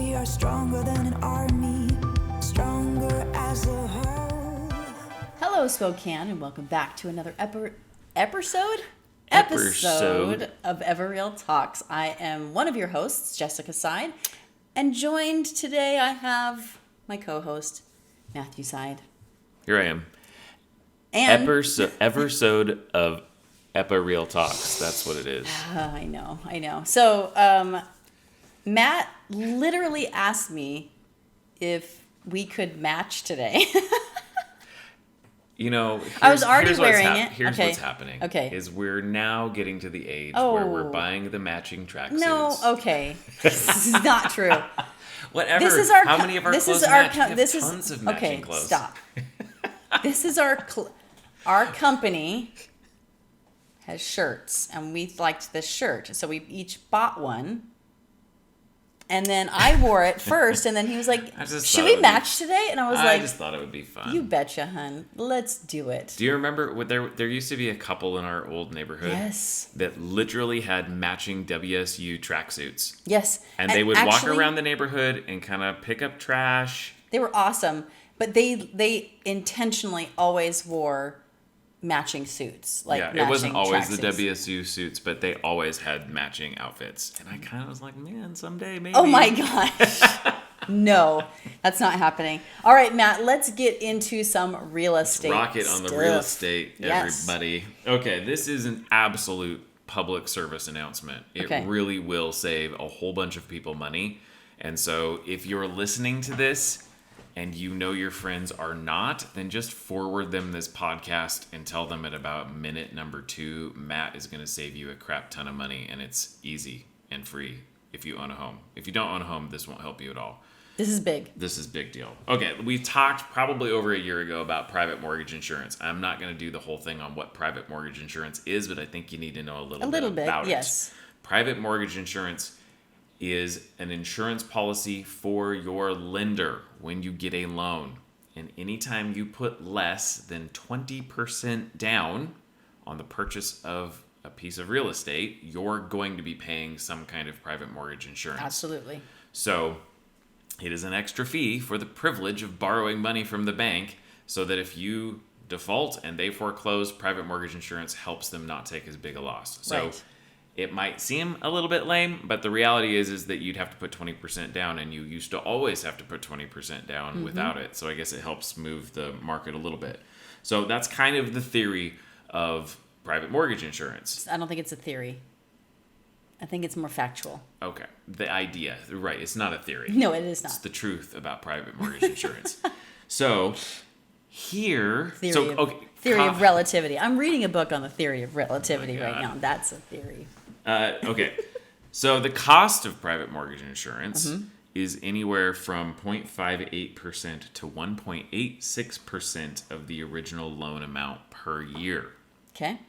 we are stronger than an army, stronger as a whole. Hello, Spokane, and welcome back to another episode of EvoReal Talks. I am one of your hosts, Jessica Side, and joined today I have my co-host, Matthew Side. Here I am. And Episode of EvoReal Talks. That's what it is. I know. So, Matt literally asked me if we could match today. You know, I was already wearing it. Here's Okay. what's happening. Okay. Is we're now getting to the age Oh. where we're buying the matching tracksuits. No, okay. This is not true. Whatever. This is our How many of our this clothes is our match? co- We have this is tons of matching okay. clothes. Stop. This is our company has shirts, and we liked this shirt, so we each bought one. And then I wore it first, and then he was like, I just "Should thought we it would match today?" And I was like, just thought it would be fun. "You betcha, hun. Let's do it." Do you remember there used to be a couple in our old neighborhood Yes. that literally had matching WSU tracksuits? Yes. And they would walk actually, around the neighborhood and kind of pick up trash. They were awesome, but they intentionally always wore matching suits. Like It wasn't matching always the tracksuits. WSU suits, but they always had matching outfits. And I kind of was like, man, someday maybe. Oh my gosh. No, that's not happening. All right, Matt, let's get into some real estate. Rocket on the stuff. real estate, Yes. everybody. Okay, this is an absolute public service announcement. It Okay. really will save a whole bunch of people money. And so if you're listening to this and you know your friends are not, then just forward them this podcast and tell them at about minute number 2, Matt is going to save you a crap ton of money, and it's easy and free if you own a home. If you don't own a home, this won't help you at all. This is big. This is big deal. Okay, we talked probably over a year ago about private mortgage insurance. I'm not going to do the whole thing on what private mortgage insurance is, but I think you need to know a little bit about yes. it. Private mortgage insurance is an insurance policy for your lender when you get a loan. And anytime you put less than 20% down on the purchase of a piece of real estate, you're going to be paying some kind of private mortgage insurance. Absolutely. So it is an extra fee for the privilege of borrowing money from the bank, so that if you default and they foreclose, private mortgage insurance helps them not take as big a loss. So Right. it might seem a little bit lame, but the reality is that you'd have to put 20% down, and you used to always have to put 20% down without it. So I guess it helps move the market a little bit. So that's kind of the theory of private mortgage insurance. I don't think it's a theory. I think it's more factual. Okay. The idea, right. It's not a theory. No, it is It's not. the truth about private mortgage insurance. So here, Theory of relativity. I'm reading a book on the theory of relativity right God. now. That's a theory. Okay. So the cost of private mortgage insurance Mm-hmm. is anywhere from 0.58% to 1.86% of the original loan amount per year. Okay.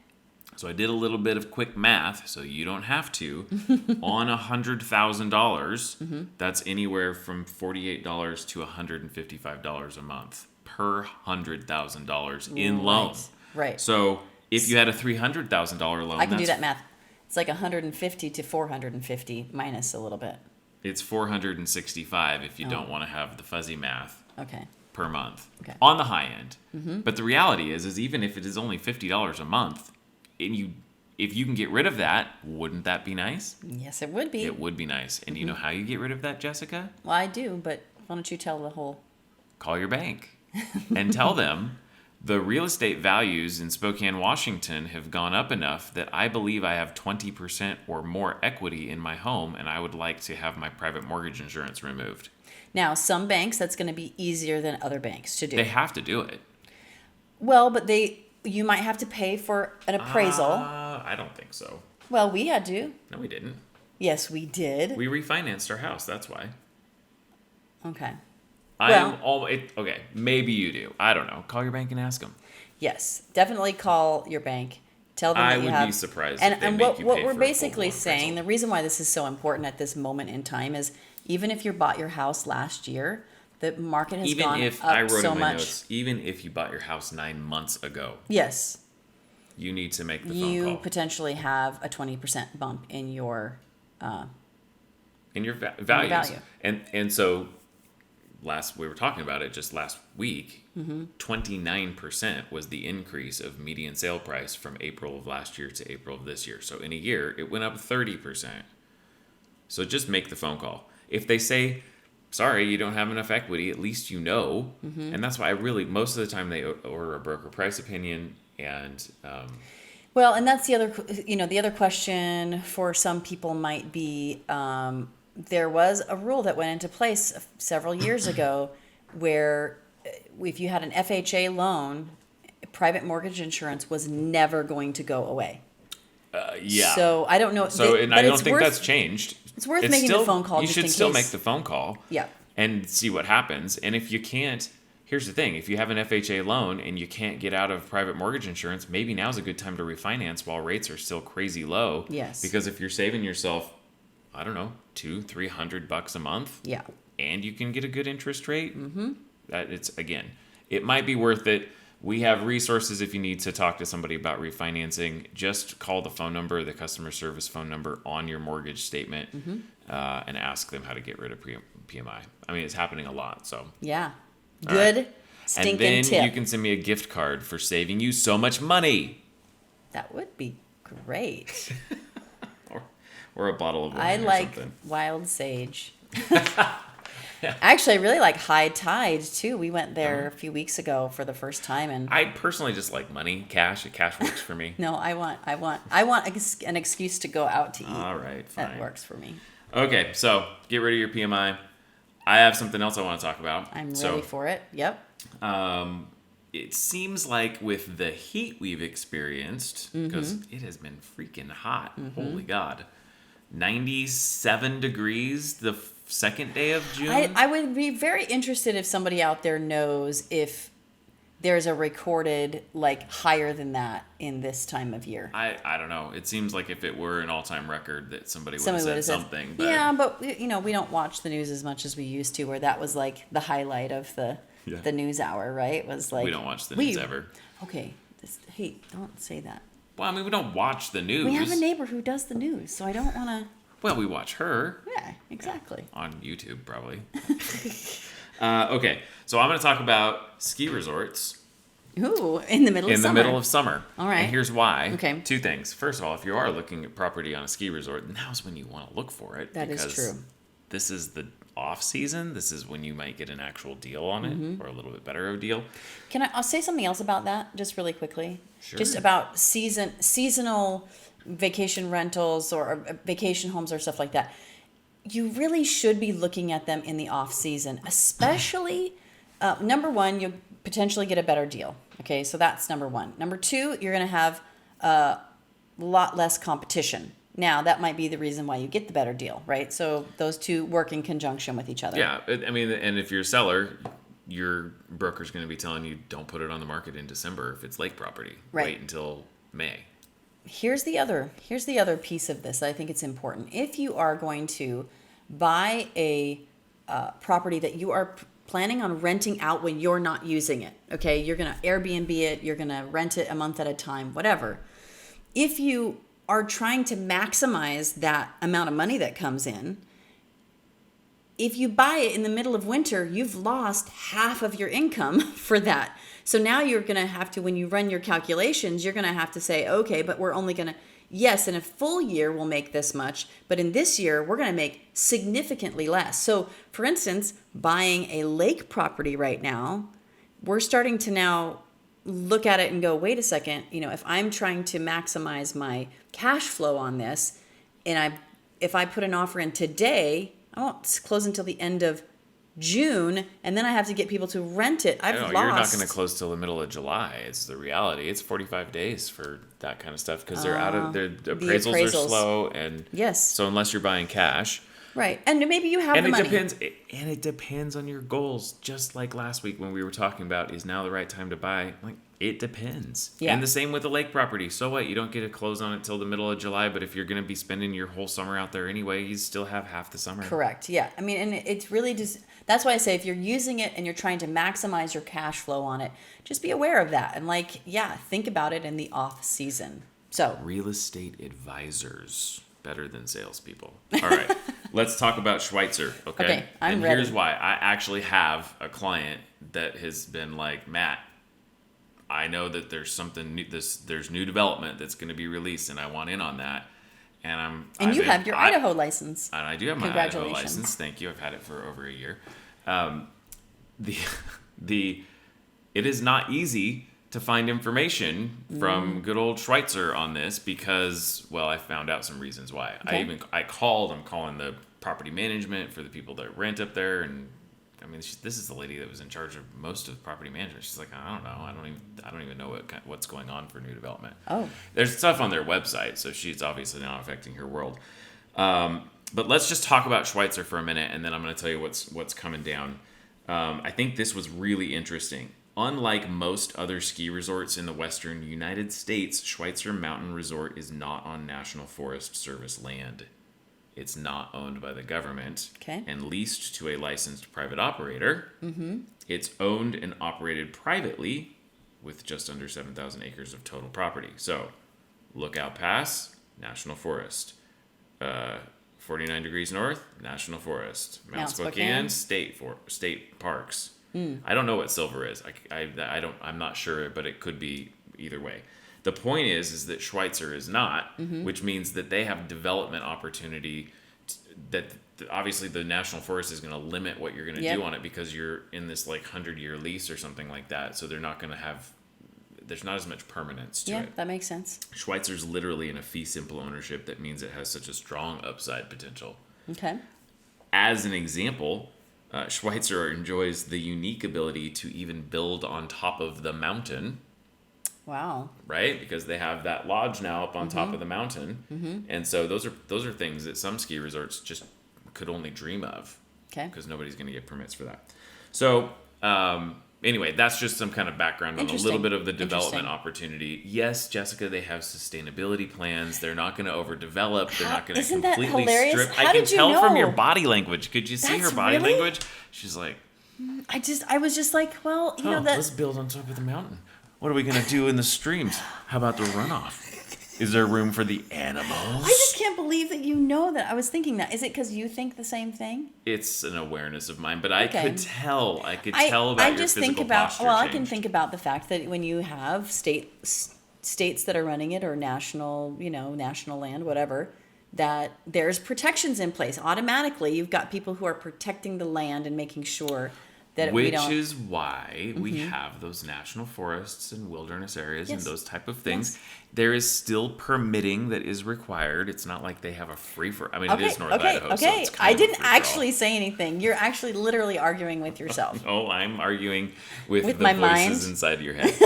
So I did a little bit of quick math, so you don't have to. On $100,000, that's anywhere from $48 to $155 a month per $100,000 in loan. Right. So if you had a $300,000 loan, I can do that's that math. It's like 150 to 450 minus a little bit. It's $465 if you don't want to have the fuzzy math Okay. per month Okay. on the high end. But the reality is even if it is only $50 a month, and if you can get rid of that, wouldn't that be nice? Yes, it would be. It would be nice. And you know how you get rid of that, Jessica? Well, I do, but why don't you tell the whole... Call your bank and tell them the real estate values in Spokane, Washington have gone up enough that I believe I have 20% or more equity in my home, and I would like to have my private mortgage insurance removed. Now, some banks, that's going to be easier than other banks to do. They have to do it. Well, but you might have to pay for an appraisal. I don't think so. Well, we had to. No, we didn't. Yes, we did. We refinanced our house. That's why. Okay. Okay, maybe you do. I don't know. Call your bank and ask them. Yes, definitely call your bank. Tell them I that you would have. be surprised And, if they and make what, you what pay we're for a basically full-blown saying, appraisal. the reason why this is so important at this moment in time is even if you bought your house last year, the market has Even gone if up I wrote so in my much. notes, even if you bought your house 9 months ago, Yes, you need to make the phone you call. potentially have a 20% bump in your in your values. value. And so we were talking about it just last week. 29% was the increase of median sale price from April of last year to April of this year. So in a year, it went up 30%. So just make the phone call. If they say, sorry, you don't have enough equity, at least you know. And that's why most of the time they order a broker price opinion. And well, and that's the other question for some people might be, there was a rule that went into place several years ago where if you had an FHA loan, private mortgage insurance was never going to go away. yeah. So I don't know. So, and I don't think that's changed. It's worth making the phone call. You just should in still case. make the phone call. Yeah. And see what happens. And if you can't, here's the thing: if you have an FHA loan and you can't get out of private mortgage insurance, maybe now's a good time to refinance while rates are still crazy low. Yes. Because if you're saving yourself, I don't know, $200-$300 a month. Yeah. And you can get a good interest rate. That it might be worth it. We have resources if you need to talk to somebody about refinancing. Just call the phone number, the customer service phone number on your mortgage statement, and ask them how to get rid of PMI. I mean, it's happening a lot. So Yeah. Good right. stinking and then tip. you can send me a gift card for saving you so much money, That would be great. or a bottle of wine. I or like something. wild sage. Actually, I really like High Tide too. We went there a few weeks ago for the first time, and I personally just like money, cash. Cash works for me. no, I want an excuse to go out to eat. All right, fine. That works for me. Okay, so get rid of your PMI. I have something else I want to talk about. I'm ready for it. Yep. It seems like with the heat we've experienced, because it has been freaking hot. Holy God. 97 degrees the second day of June. I would be very interested if somebody out there knows if there's a recorded higher than that in this time of year. I don't know. It seems like if it were an all-time record that somebody would have said something. But yeah, but we don't watch the news as much as we used to, where that was like the highlight of the news hour, right? Was like we don't watch the news ever. Okay, hey, don't say that. Well, I mean, we don't watch the news. We have a neighbor who does the news, so I don't want to. Well, we watch her. Yeah, exactly. On YouTube, probably. Okay, so I'm going to talk about ski resorts. Ooh, in the middle of summer. In the middle of summer. All right. And here's why. Okay. Two things. First of all, if you are looking at property on a ski resort, now's when you want to look for it. That is true. This is the off season. This is when you might get an actual deal on it, or a little bit better of a deal. I'll say something else about that just really quickly. Sure. Just about seasonal vacation rentals or vacation homes or stuff like that. You really should be looking at them in the off season, especially number one, you'll potentially get a better deal. Okay, so that's number one. Number two, you're going to have a lot less competition. Now, that might be the reason why you get the better deal, right? So those two work in conjunction with each other. Yeah, I mean, and if you're a seller, your broker's going to be telling you don't put it on the market in December if it's lake property. Right. Wait until May. Here's the other piece of this that I think it's important. If you are going to buy a property that you are planning on renting out when you're not using it, okay, you're going to Airbnb it, you're going to rent it a month at a time, whatever. If you are trying to maximize that amount of money that comes in, if you buy it in the middle of winter, you've lost half of your income for that. So now you're going to have to, when you run your calculations, you're going to have to say, okay, but we're only going to, yes, in a full year we'll make this much, but in this year we're going to make significantly less. So for instance, buying a lake property right now, we're starting to now look at it and go, wait a second, if I'm trying to maximize my cash flow on this, and if I put an offer in today, I won't close until the end of June, and then I have to get people to rent it. I've lost. You're not going to close till the middle of July. It's the reality. It's 45 days for that kind of stuff because they're out of their appraisals are slow, and yes. So unless you're buying cash, right, and maybe you have the money. It depends on your goals. Just like last week when we were talking about, is now the right time to buy? Like, it depends. Yeah. And the same with the lake property. So what? You don't get to close on it till the middle of July, but if you're going to be spending your whole summer out there anyway, you still have half the summer. Correct. Yeah. I mean, and it's really just, that's why I say if you're using it and you're trying to maximize your cash flow on it, just be aware of that. And think about it in the off season. So real estate advisors, better than salespeople. All right. Let's talk about Schweitzer, okay? Okay, I'm and ready. Here's why. I actually have a client that has been like, Matt, I know that there's something new, there's new development that's going to be released, and I want in on that. And you have your Idaho license. And I do have my Idaho license. Thank you. I've had it for over a year. It is not easy to find information from good old Schweitzer on this because, well, I found out some reasons why. Okay. I'm calling the property management for the people that rent up there, and I mean, this is the lady that was in charge of most of the property management. She's like, I don't know. I don't even know what's going on for new development. Oh. There's stuff on their website, so she's obviously not affecting her world. But let's just talk about Schweitzer for a minute, and then I'm going to tell you what's coming down. I think this was really interesting. Unlike most other ski resorts in the western United States, Schweitzer Mountain Resort is not on National Forest Service land. It's not owned by the government and leased to a licensed private operator. Mm-hmm. It's owned and operated privately with just under 7,000 acres of total property. So, Lookout Pass, National Forest. 49 degrees north, National Forest. Mount Spokane, state parks. I don't know what silver is. I'm not sure, but it could be either way. The point is that Schweitzer is not, which means that they have development opportunity that obviously the National Forest is going to limit what you're going to do on it because you're in this like 100-year lease or something like that. So they're not going to have, there's not as much permanence to it. Yeah, that makes sense. Schweitzer's literally in a fee simple ownership. That means it has such a strong upside potential. Okay. As an example, Schweitzer enjoys the unique ability to even build on top of the mountain. Wow. Right? Because they have that lodge now up on top of the mountain. Mm-hmm. And so those are things that some ski resorts just could only dream of. Okay. Because nobody's going to get permits for that. So, anyway, that's just some kind of background on a little bit of the development opportunity. Yes, Jessica, they have sustainability plans. They're not going to overdevelop. They're not going to completely strip. How I can did you tell know? from your body language. Could you see her body language? She's like, I was just like, well, you know that. Let's build on top of the mountain. What are we going to do in the streams? How about the runoff? Is there room for the animals? I just can't believe that you know that. I was thinking that. Is it because you think the same thing? It's an awareness of mine, but I could tell. I could tell about your physical posture I can think about the fact that when you have states that are running it or national land, whatever, that there's protections in place. Automatically, you've got people who are protecting the land and making sure that we don't. Which is why we have those national forests and wilderness areas and those type of things. Yes. There is still permitting that is required. It's not like they have a free for. I mean, it is North Idaho. So it's kind I of didn't actually say anything. You're actually literally arguing with yourself. Oh, I'm arguing with the my voices mind inside of your head.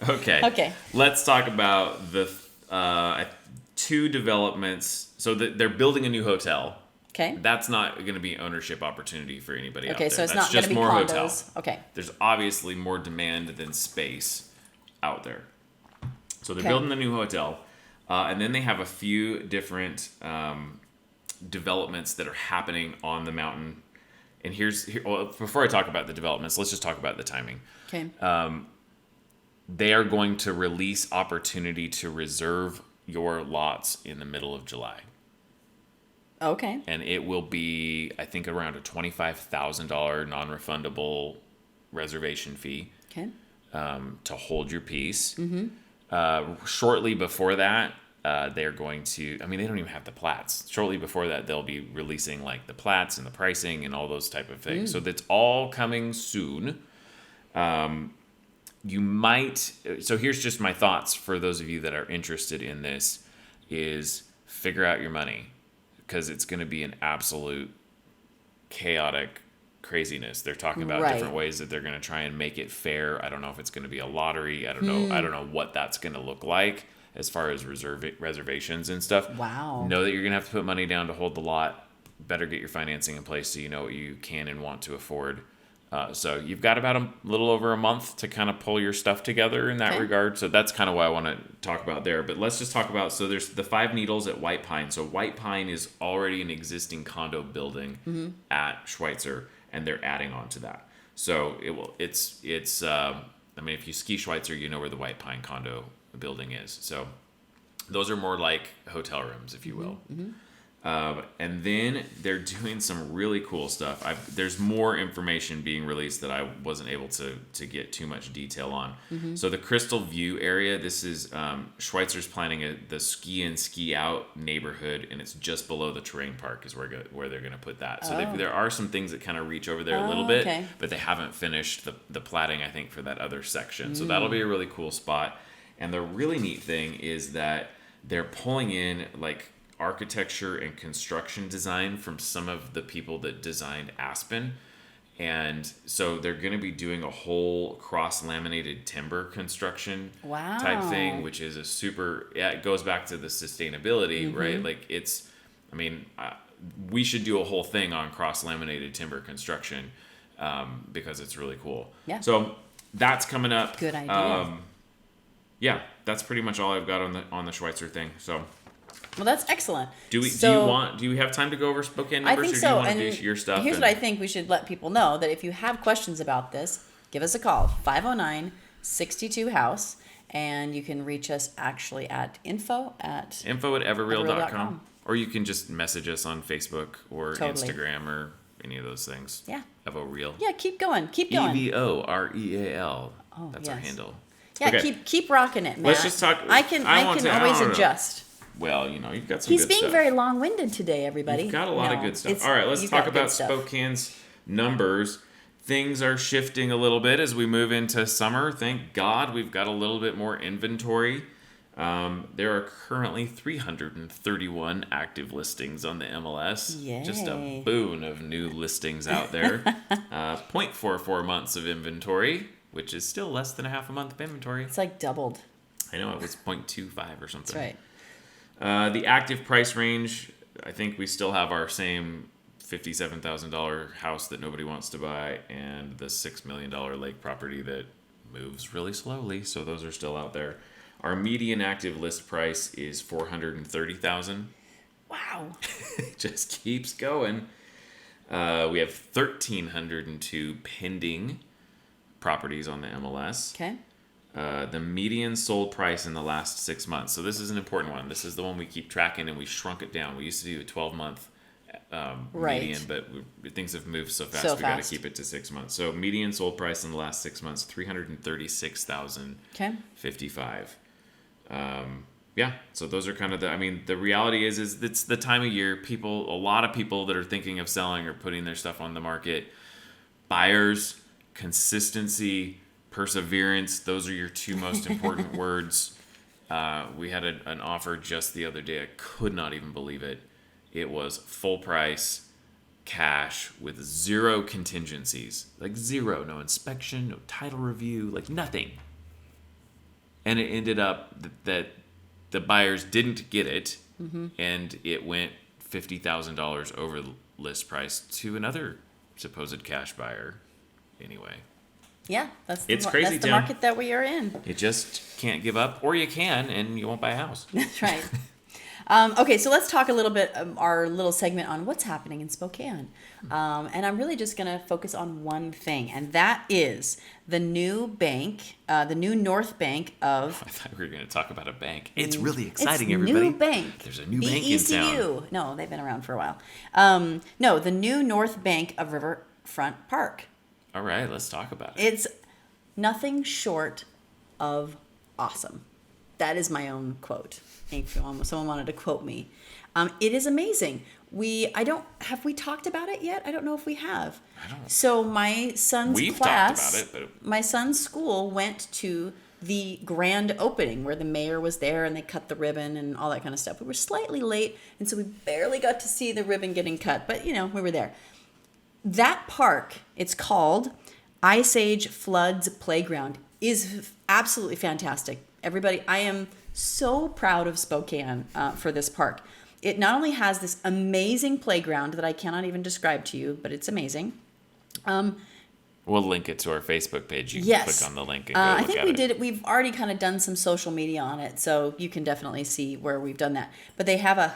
Okay. Let's talk about the two developments. So they're building a new hotel. Okay. That's not going to be ownership opportunity for anybody out there. Okay, so it's That's not going to be more condos. Hotel. Okay. There's obviously more demand than space out there. So they're building the new hotel. And then they have a few different developments that are happening on the mountain. And before I talk about the developments, let's just talk about the timing. Okay. They are going to release opportunity to reserve your lots in the middle of July. Okay. And it will be, I think, around a $25,000 non-refundable reservation fee. Okay. To hold your peace. Mm-hmm. Shortly before that, they're going to, I mean, they don't even have the plats. Shortly before that, they'll be releasing like the plats and the pricing and all those type of things. So that's all coming soon. You might, so here's just my thoughts for those of you that are interested in this is figure out your money. Because it's going to be an absolute chaotic craziness. They're talking about different ways that they're going to try and make it fair. I don't know if it's going to be a lottery. I don't know what that's going to look like as far as reservations and stuff. Wow. Know that you're going to have to put money down to hold the lot. Better get your financing in place so you know what you can and want to afford. So you've got about a little over a month to kind of pull your stuff together in that regard. So that's kind of what I want to talk about there. But let's just talk about, so there's the 5 Needles at White Pine. So White Pine is already an existing condo building at Schweitzer, and they're adding on to that. So it's I mean, if you ski Schweitzer, you know where the White Pine condo building is. So those are more like hotel rooms, if you will. And then they're doing some really cool stuff. There's more information being released that I wasn't able to get too much detail on. So the Crystal View area, this is Schweitzer's planning the ski in, ski out neighborhood, and it's just below the terrain park is where they're going to put that. So there are some things that kind of reach over there a little bit, but they haven't finished the platting, I think, for that other section. So that'll be a really cool spot. And the really neat thing is that they're pulling in like architecture and construction design from some of the people that designed Aspen. And so they're going to be doing a whole cross-laminated timber construction type thing, which is it goes back to the sustainability, right? Like we should do a whole thing on cross-laminated timber construction because it's really cool. Yeah. So that's coming up. Good idea. Yeah, that's pretty much all I've got on the Schweitzer thing. So. Well, that's excellent. Do we have time to go over Spokane numbers? I think or so. Do you want to do your stuff? Here's what I think we should let people know, that if you have questions about this, give us a call, 509-62-HOUSE, and you can reach us actually at info at everreal.com. Or you can just message us on Facebook or Instagram or any of those things. Yeah. EvoReal. Yeah, keep going. EvoReal. Oh, that's our handle. Yeah, okay. keep rocking it, Matt. Let's just talk. I can always adjust. Well, you've got some good stuff. He's being very long-winded today, everybody. You've got a lot of good stuff. All right, let's talk about Spokane's numbers. Things are shifting a little bit as we move into summer. Thank God we've got a little bit more inventory. There are currently 331 active listings on the MLS. Yay. Just a boon of new listings out there. 0.44 months of inventory, which is still less than a half a month of inventory. It's like doubled. I know, it was 0.25 or something. That's right. The active price range, I think we still have our same $57,000 house that nobody wants to buy and the $6 million lake property that moves really slowly. So those are still out there. Our median active list price is $430,000. Wow. It just keeps going. We have 1,302 pending properties on the MLS. Okay. The median sold price in the last 6 months. So this is an important one. This is the one we keep tracking, and we shrunk it down. We used to do a 12-month median, but things have moved so fast we got to keep it to 6 months. So median sold price in the last 6 months, $336,055. Yeah, so those are kind of the reality is it's the time of year. A lot of people that are thinking of selling or putting their stuff on the market. Buyers, consistency, perseverance, those are your two most important words. We had an offer just the other day. I could not even believe it. It was full price, cash, with zero contingencies. Like zero. No inspection, no title review, like nothing. And it ended up that the buyers didn't get it, and it went $50,000 over the list price to another supposed cash buyer. Anyway. Yeah, that's crazy, that's the market that we are in. You just can't give up, or you can, and you won't buy a house. That's right. Okay, so let's talk a little bit, our little segment on what's happening in Spokane. And I'm really just going to focus on one thing, and that is the new bank, the new North Bank of... I thought we were going to talk about a bank. It's really exciting, everybody. New bank. There's a new bank in town. No, they've been around for a while. No, the new North Bank of Riverfront Park. All right, let's talk about it. It's nothing short of awesome. That is my own quote. If someone wanted to quote me. It is amazing. Have we talked about it yet? I don't know if we have. I don't. So my son's class, talked about it, but my son's school went to the grand opening where the mayor was there and they cut the ribbon and all that kind of stuff. We were slightly late, and so we barely got to see the ribbon getting cut, but we were there. That park, it's called Ice Age Floods Playground, is absolutely fantastic. Everybody, I am so proud of Spokane for this park. It not only has this amazing playground that I cannot even describe to you, but it's amazing. We'll link it to our Facebook page. You can click on the link and go look I think at we it. did it. We've already kind of done some social media on it, so you can definitely see where we've done that. But they have a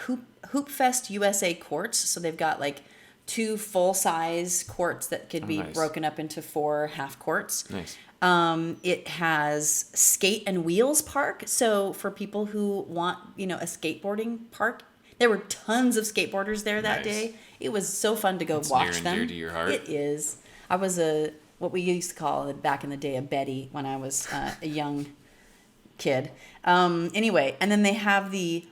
Hoop Fest USA courts, so they've got like 2 full-size courts that could be broken up into 4 half courts. Nice. It has skate and wheels park. So for people who want, a skateboarding park, There were tons of skateboarders there that Nice. day. It was so fun to go It's watch near and them. dear to your heart. It is. I was what we used to call back in the day a Betty when I was a young kid. Anyway, and then they have the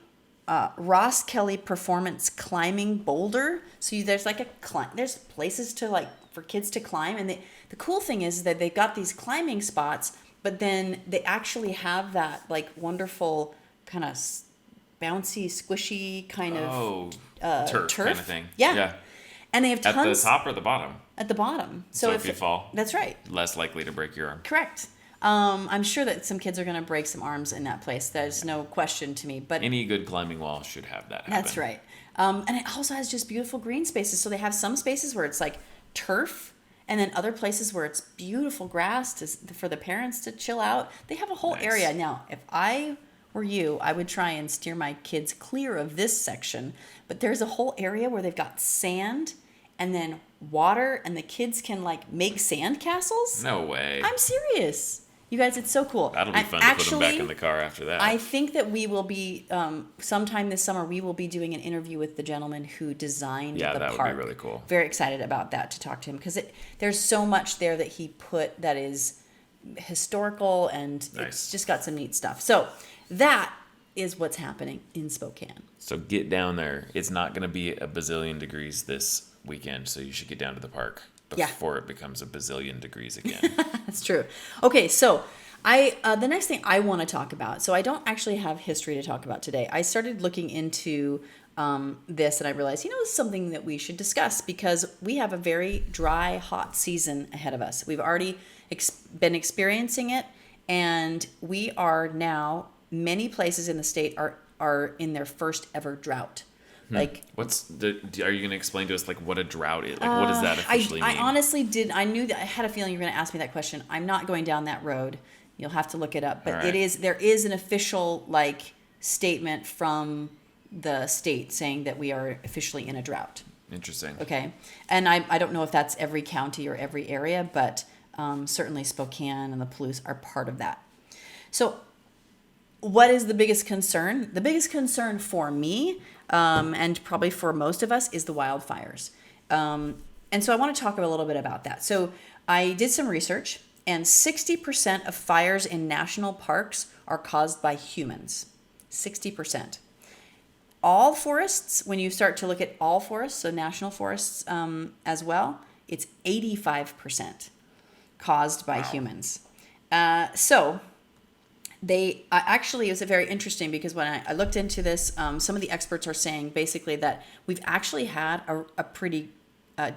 Ross Kelly Performance Climbing Boulder. So there's like there's places to like for kids to climb, and the cool thing is that they've got these climbing spots, but then they actually have that like wonderful kind of bouncy, squishy kind of turf kind of thing. Yeah. And they have At tons the top or the bottom? at the bottom. So if you fall, that's right. less likely to break your arm. Correct. I'm sure that some kids are going to break some arms in that place. There's no question to me. But Any good climbing wall should have that happen. that's right. And it also has just beautiful green spaces. So they have some spaces where it's like turf, and then other places where it's beautiful grass for the parents to chill out. They have a whole Nice. area. Now, if I were you, I would try and steer my kids clear of this section. But there's a whole area where they've got sand and then water, and the kids can like make sand castles. No way. I'm serious. You guys, it's so cool. That'll be fun to put them back in the car after that. I think that we will be, sometime this summer, we will be doing an interview with the gentleman who designed the park. that would be really cool. Very excited about that, to talk to him, because there's so much there that he put that is historical, and Nice. it's just got some neat stuff. So that is what's happening in Spokane. So get down there. It's not going to be a bazillion degrees this weekend, so you should get down to the park Yeah. before it becomes a bazillion degrees again. That's true. Okay, so the next thing I want to talk about, so I don't actually have history to talk about today. I started looking into this, and I realized, this is something that we should discuss, because we have a very dry, hot season ahead of us. We've already been experiencing it, and we are now, many places in the state are in their first ever drought. Like, are you going to explain to us like what a drought is? Like, what does that officially mean? I honestly I knew that I had a feeling you were going to ask me that question. I'm not going down that road. You'll have to look it up. But All right. there is an official like statement from the state saying that we are officially in a drought. Interesting. Okay. And I don't know if that's every county or every area, but certainly Spokane and the Palouse are part of that. So what is the biggest concern? The biggest concern for me, and probably for most of us, is the wildfires. And so I want to talk a little bit about that. So I did some research, and 60% of fires in national parks are caused by humans. 60%. All forests, when you start to look at all forests, so national forests as well, it's 85% caused by humans. So it was very interesting, because when I looked into this, some of the experts are saying basically that we've actually had a pretty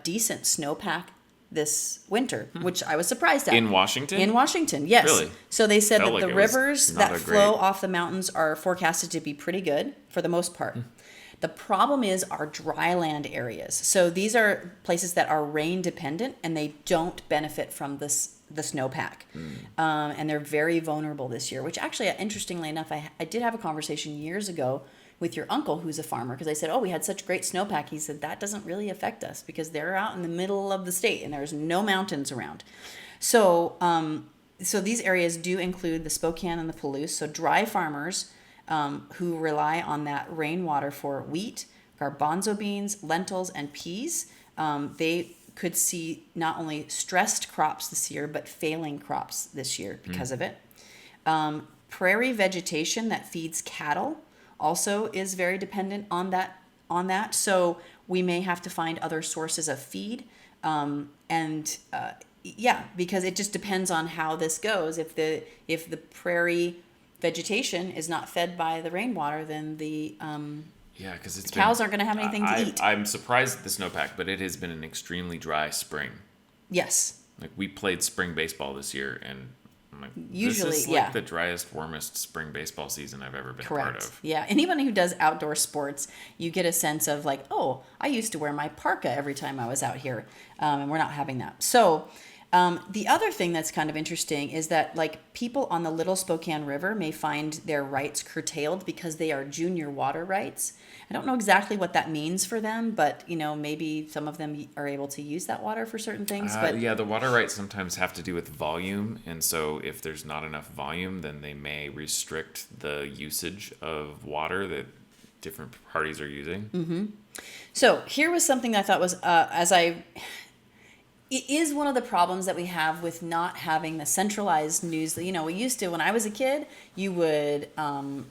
decent snowpack this winter, which I was surprised at. In Washington? In Washington, yes. Really? So they said Felt that like the it was rivers not that a flow great- off the mountains are forecasted to be pretty good for the most part. The problem is our dryland areas. So these are places that are rain dependent, and they don't benefit from the snowpack. And they're very vulnerable this year, which actually, interestingly enough, I did have a conversation years ago with your uncle, who's a farmer, because I said, we had such great snowpack. He said, that doesn't really affect us, because they're out in the middle of the state and there's no mountains around. So these areas do include the Spokane and the Palouse. So dry farmers who rely on that rainwater for wheat, garbanzo beans, lentils, and peas, they could see not only stressed crops this year, but failing crops this year because of it. Prairie vegetation that feeds cattle also is very dependent on that. So we may have to find other sources of feed. Because it just depends on how this goes. If the prairie vegetation is not fed by the rainwater, then the because cows aren't going to have anything to eat. I'm surprised at the snowpack, but it has been an extremely dry spring. Yes. Like, we played spring baseball this year, and I'm like, Usually, this is like the driest, warmest spring baseball season I've ever been a part Correct. of. Yeah. Anybody who does outdoor sports, you get a sense of like, I used to wear my parka every time I was out here, and we're not having that. So the other thing that's kind of interesting is that like people on the Little Spokane River may find their rights curtailed because they are junior water rights. I don't know exactly what that means for them, but maybe some of them are able to use that water for certain things. But the water rights sometimes have to do with volume, and so if there's not enough volume, then they may restrict the usage of water that different parties are using. So here was something that I thought was, it is one of the problems that we have with not having the centralized news. You know, we used to, when I was a kid, you would,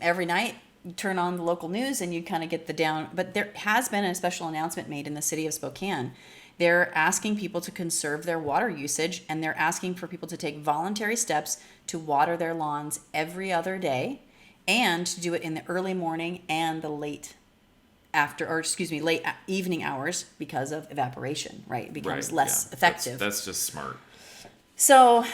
every night, you turn on the local news and you kind of get the down. But there has been a special announcement made in the city of Spokane. They're asking people to conserve their water usage, and they're asking for people to take voluntary steps to water their lawns every other day, and to do it in the early morning and the late evening hours because of evaporation, right? It becomes less effective. That's just smart. So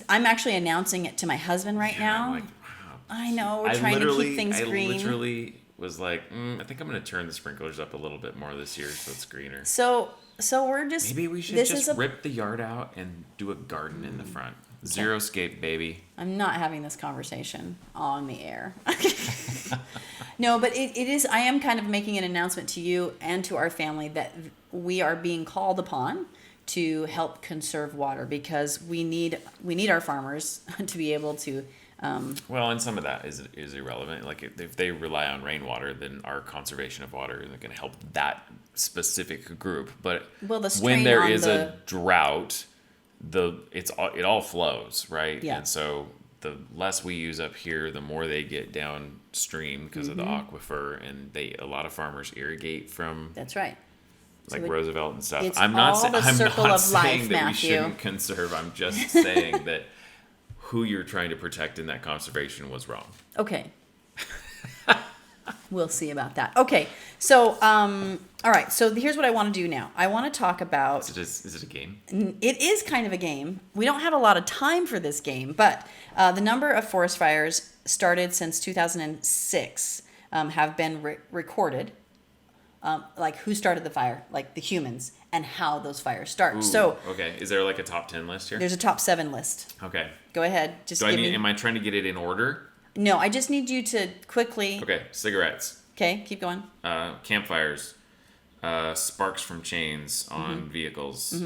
I'm actually announcing it to my husband right now. I'm like, wow. I know, we're trying to keep things green. I literally was like, I think I'm going to turn the sprinklers up a little bit more this year so it's greener. So we're just... Maybe we should rip the yard out and do a garden in the front. Zero scape, baby. I'm not having this conversation on the air. No, but it is, I am kind of making an announcement to you and to our family that we are being called upon to help conserve water, because we need our farmers to be able to... well, and some of that is irrelevant. Like if they rely on rainwater, then our conservation of water isn't going to help that specific group. But when there is a drought, it all flows, right? Yeah. And so the less we use up here, the more they get downstream because of the aquifer, and a lot of farmers irrigate from. That's right. Like Roosevelt and stuff. It's I'm not all the saying circle of life, that we Matthew. shouldn't conserve. I'm just saying that who you're trying to protect in that conservation was wrong. Okay. We'll see about that. Okay. So, all right. So here's what I want to do now. I want to talk about... Is it a game? It is kind of a game. We don't have a lot of time for this game, but the number of forest fires started since 2006 have been recorded. Like who started the fire, like the humans, and how those fires start. Ooh, so okay, is there like a top 10 list here? There's a top 7 list. Okay. Go ahead. Am I trying to get it in order? No, I just need you to quickly. Okay, cigarettes. Okay, keep going. Campfires, sparks from chains on vehicles,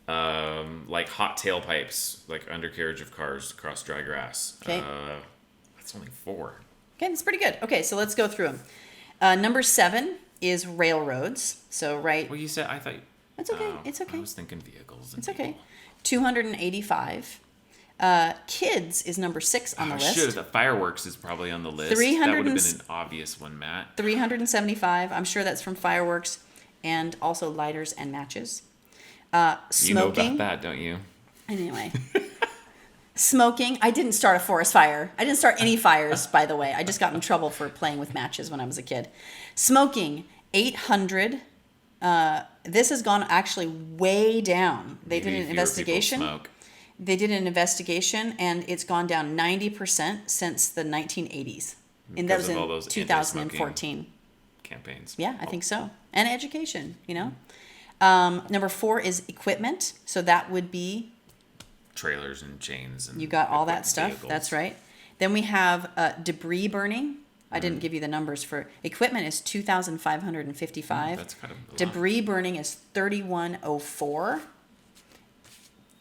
like hot tailpipes, like undercarriage of cars across dry grass. Okay. That's only 4. Okay, that's pretty good. Okay, so let's go through them. Number 7 is railroads. So Well, you said, I thought... It's okay. It's okay. I was thinking vehicles. It's okay. 285. Kids is number 6 on the list. Shoot, the fireworks is probably on the list. That would have been an obvious one, Matt. 375. I'm sure that's from fireworks and also lighters and matches. Smoking. You know about that, don't you? Anyway. Smoking. I didn't start a forest fire. I didn't start any fires, by the way. I just got in trouble for playing with matches when I was a kid. Smoking, 800. This has gone actually way down. They did an investigation. They did an investigation, and it's gone down 90% since the 1980s. And that was in 2014. Campaigns. Yeah, I think so. And education, you know. Number 4 is equipment. So that would be... trailers and chains. And you got all that stuff. Vehicles. That's right. Then we have debris burning. I didn't give you the numbers for equipment is 2,555. That's kind of a lot. Debris burning is 3,104.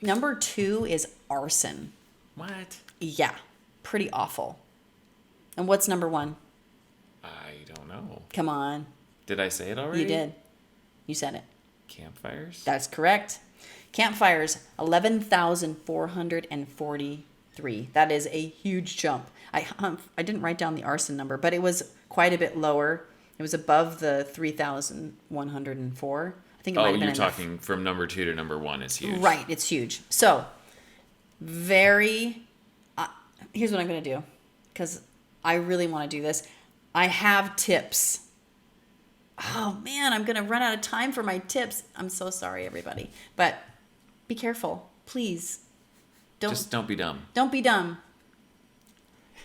Number 2 is arson. What? Yeah, pretty awful. And what's number 1? I don't know. Come on. Did I say it already? You did. You said it. Campfires? That's correct. Campfires, 11,443. That is a huge jump. I didn't write down the arson number, but it was quite a bit lower. It was above the 3,104. I think it might have been you're enough. talking from number 2 to number 1 is huge. Right, it's huge. So, here's what I'm going to do, because I really want to do this. I have tips. Oh, man, I'm going to run out of time for my tips. I'm so sorry, everybody. But be careful, please. Just don't be dumb. Don't be dumb.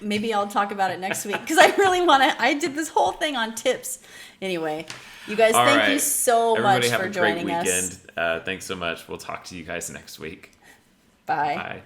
Maybe I'll talk about it next week, because I really want to. I did this whole thing on tips. Anyway, you guys, thank you so much for joining us. Everybody have a great weekend. Thanks so much. We'll talk to you guys next week. Bye. Bye.